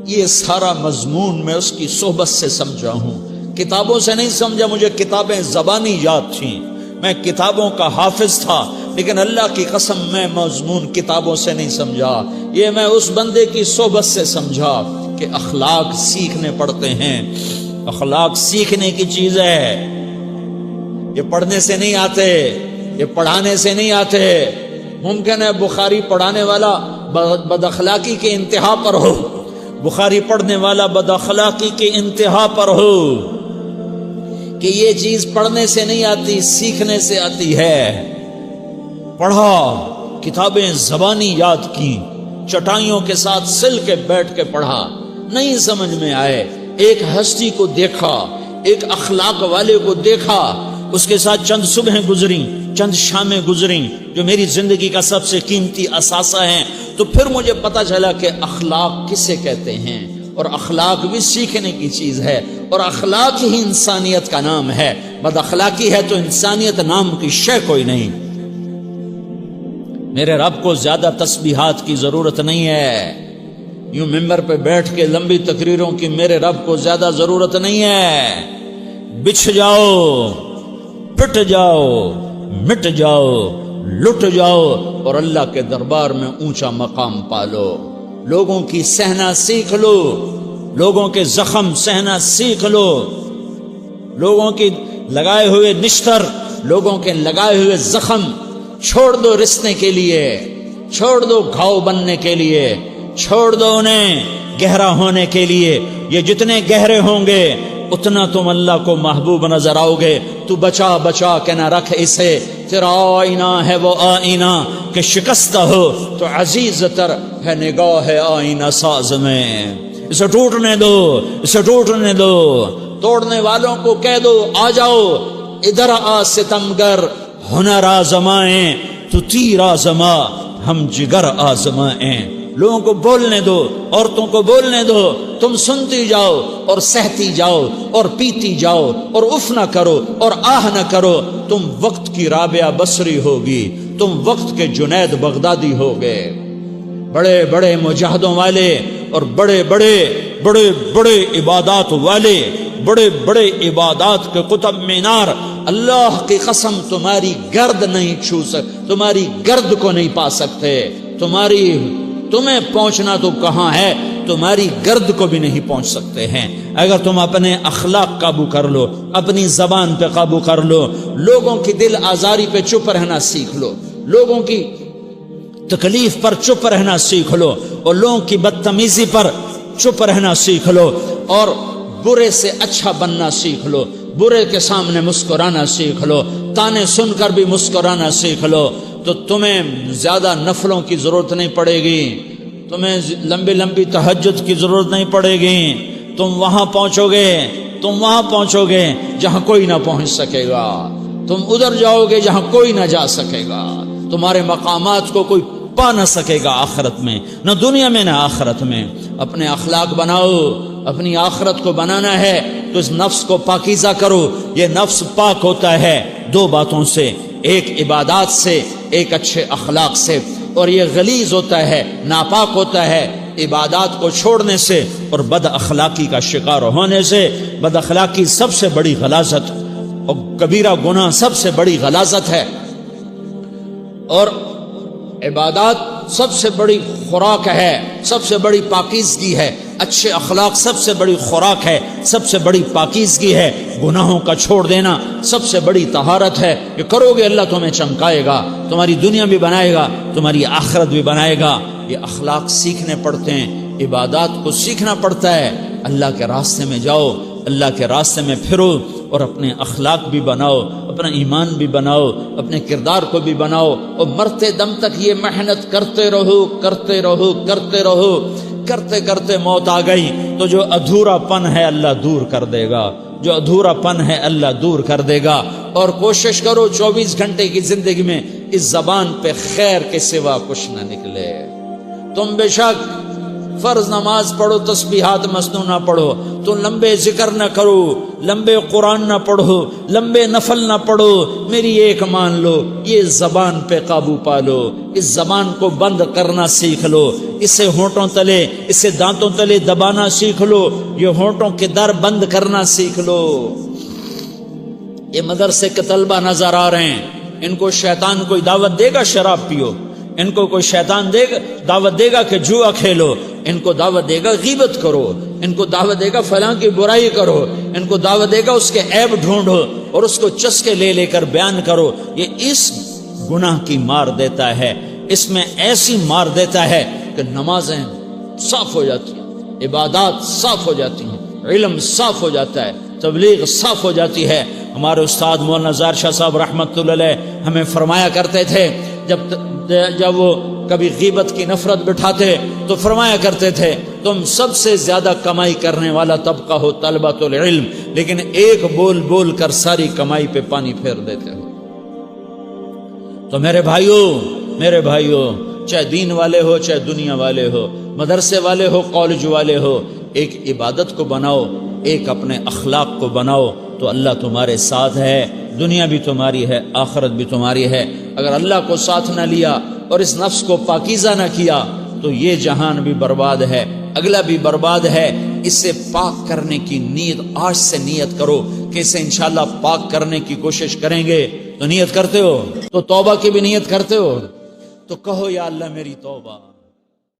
یہ سارا مضمون میں اس کی صحبت سے سمجھا ہوں، کتابوں سے نہیں سمجھا۔ مجھے کتابیں زبانی یاد تھیں، میں کتابوں کا حافظ تھا، لیکن اللہ کی قسم میں مضمون کتابوں سے نہیں سمجھا، یہ میں اس بندے کی صحبت سے سمجھا کہ اخلاق سیکھنے پڑتے ہیں۔ اخلاق سیکھنے کی چیز ہے، یہ پڑھنے سے نہیں آتے، یہ پڑھانے سے نہیں آتے۔ ممکن ہے بخاری پڑھانے والا بد اخلاقی کے انتہا پر ہو، بخاری پڑھنے والا بد اخلاقی کے انتہا پر ہو، کہ یہ چیز پڑھنے سے نہیں آتی، سیکھنے سے آتی ہے۔ پڑھا، کتابیں زبانی یاد کی، چٹائیوں کے ساتھ سل کے بیٹھ کے پڑھا، نہیں سمجھ میں آئے، ایک ہستی کو دیکھا، ایک اخلاق والے کو دیکھا، اس کے ساتھ چند صبحیں گزریں، چند شامیں گزریں جو میری زندگی کا سب سے قیمتی اثاثہ ہیں، تو پھر مجھے پتا چلا کہ اخلاق کسے کہتے ہیں، اور اخلاق بھی سیکھنے کی چیز ہے، اور اخلاق ہی انسانیت کا نام ہے۔ بد اخلاقی ہے تو انسانیت نام کی شے کوئی نہیں۔ میرے رب کو زیادہ تسبیحات کی ضرورت نہیں ہے، یوں ممبر پہ بیٹھ کے لمبی تقریروں کی میرے رب کو زیادہ ضرورت نہیں ہے۔ بچھ جاؤ، پٹ جاؤ، مٹ جاؤ، لٹ جاؤ، اور اللہ کے دربار میں اونچا مقام پالو۔ لوگوں کی سہنا سیکھ لو، لوگوں کے زخم سہنا سیکھ لو، لوگوں کی لگائے ہوئے نشتر، لوگوں کے لگائے ہوئے زخم چھوڑ دو رسنے کے لیے، چھوڑ دو گھاؤ بننے کے لیے، چھوڑ دو انہیں گہرا ہونے کے لیے۔ یہ جتنے گہرے ہوں گے اتنا تم اللہ کو محبوب نظر آؤ گے۔ تو بچا بچا کے نہ رکھ اسے، تیرا آئینہ ہے وہ آئینہ کہ شکستہ ہو تو عزیز تر ہے نگاہ آئینہ ساز میں۔ اسے ٹوٹنے دو، اسے ٹوٹنے دو، توڑنے والوں کو کہہ دو آ جاؤ ادھر آ ستمگر، ہنر آزمائیں تو تیر آزما، ہم جگر آزمائیں۔ لوگوں کو بولنے دو، عورتوں کو بولنے دو، تم سنتی جاؤ اور سہتی جاؤ اور پیتی جاؤ اور اف نہ کرو اور آہ نہ کرو۔ تم وقت کی رابعہ بصری ہوگی، تم وقت کے جنید بغدادی ہوگے۔ بڑے بڑے مجاہدوں والے اور بڑے بڑے بڑے بڑے عبادات والے، بڑے بڑے عبادات کے قطب مینار، اللہ کی قسم تمہاری گرد نہیں چھو سکتے، تمہاری گرد کو نہیں پا سکتے۔ تمہیں پہنچنا تو کہاں ہے، تمہاری گرد کو بھی نہیں پہنچ سکتے ہیں۔ اگر تم اپنے اخلاق قابو کر لو، اپنی زبان پہ قابو کر لو، لوگوں کی دل آزاری پہ چپ رہنا سیکھ لو، لوگوں کی تکلیف پر چپ رہنا سیکھ لو، اور لوگوں کی بدتمیزی پر چپ رہنا سیکھ لو، اور برے سے اچھا بننا سیکھ لو، برے کے سامنے مسکرانا سیکھ لو، تانے سن کر بھی مسکرانا سیکھ لو، تو تمہیں زیادہ نفلوں کی ضرورت نہیں پڑے گی، تمہیں لمبی لمبی تہجد کی ضرورت نہیں پڑے گی۔ تم وہاں پہنچو گے جہاں کوئی نہ پہنچ سکے گا، تم ادھر جاؤ گے جہاں کوئی نہ جا سکے گا، تمہارے مقامات کو کوئی پا نہ سکے گا آخرت میں، نہ دنیا میں نہ آخرت میں۔ اپنے اخلاق بناؤ، اپنی آخرت کو بنانا ہے تو اس نفس کو پاکیزہ کرو۔ یہ نفس پاک ہوتا ہے دو باتوں سے، ایک عبادات سے، ایک اچھے اخلاق سے، اور یہ غلیظ ہوتا ہے، ناپاک ہوتا ہے عبادات کو چھوڑنے سے اور بد اخلاقی کا شکار ہونے سے۔ بد اخلاقی سب سے بڑی غلاظت اور کبیرہ گناہ سب سے بڑی غلاظت ہے، اور عبادات سب سے بڑی خوراک ہے، سب سے بڑی پاکیزگی ہے۔ اچھے اخلاق سب سے بڑی خوراک ہے، سب سے بڑی پاکیزگی ہے۔ گناہوں کا چھوڑ دینا سب سے بڑی طہارت ہے۔ یہ کرو گے اللہ تمہیں چمکائے گا، تمہاری دنیا بھی بنائے گا، تمہاری آخرت بھی بنائے گا۔ یہ اخلاق سیکھنے پڑتے ہیں، عبادات کو سیکھنا پڑتا ہے۔ اللہ کے راستے میں جاؤ، اللہ کے راستے میں پھرو، اور اپنے اخلاق بھی بناؤ، اپنا ایمان بھی بناؤ، اپنے کردار کو بھی بناؤ، اور مرتے دم تک یہ محنت کرتے رہو کرتے رہو کرتے رہو۔ کرتے کرتے موت آ گئی تو جو ادھورا پن ہے اللہ دور کر دے گا، جو ادھورا پن ہے اللہ دور کر دے گا۔ اور کوشش کرو 24 گھنٹے کی زندگی میں اس زبان پہ خیر کے سوا کچھ نہ نکلے۔ تم بے شک فرض نماز پڑھو تسبیحات مسنونہ پڑھو، تو لمبے ذکر نہ کرو، لمبے قرآن نہ پڑھو، لمبے نفل نہ پڑھو، میری ایک مان لو، یہ زبان پہ قابو پالو، اس زبان کو بند کرنا سیکھ لو، اسے ہونٹوں تلے، اسے دانتوں تلے دبانا سیکھ لو، یہ ہونٹوں کے در بند کرنا سیکھ لو۔ یہ مدرسے کے طلبہ نظر آ رہے ہیں، ان کو شیطان کوئی دعوت دے گا شراب پیو، ان کو کوئی شیطان دعوت دے گا کہ جوا کھیلو، ان کو دعوت دے گا غیبت کرو، ان کو دعوت دے گا فلاں کی برائی کرو، ان کو دعوت دے گا اس کے عیب ڈھونڈو اور اس کو چسکے لے لے کر بیان کرو۔ یہ اس گناہ کی مار دیتا ہے، اس میں ایسی مار دیتا ہے کہ نمازیں صاف ہو جاتی ہیں، عبادات صاف ہو جاتی ہیں، علم صاف ہو جاتا ہے، تبلیغ صاف ہو جاتی ہے۔ ہمارے استاد مولانا زار شاہ صاحب رحمۃ اللہ علیہ ہمیں فرمایا کرتے تھے، جب وہ کبھی غیبت کی نفرت بٹھاتے تو فرمایا کرتے تھے تم سب سے زیادہ کمائی کرنے والا طبقہ ہو طلبۃ العلم، لیکن ایک بول بول کر ساری کمائی پہ پانی پھیر دیتے ہو۔ تو میرے بھائیوں چاہے دین والے ہو چاہے دنیا والے ہو، مدرسے والے ہو کالج والے ہو، ایک عبادت کو بناؤ، ایک اپنے اخلاق کو بناؤ، تو اللہ تمہارے ساتھ ہے، دنیا بھی تمہاری ہے، آخرت بھی تمہاری ہے۔ اگر اللہ کو ساتھ نہ لیا اور اس نفس کو پاکیزہ نہ کیا تو یہ جہان بھی برباد ہے، اگلا بھی برباد ہے۔ اسے پاک کرنے کی نیت آج سے نیت کرو کہ اسے انشاءاللہ پاک کرنے کی کوشش کریں گے۔ تو نیت کرتے ہو تو توبہ کی بھی نیت کرتے ہو، تو کہو یا اللہ میری توبہ۔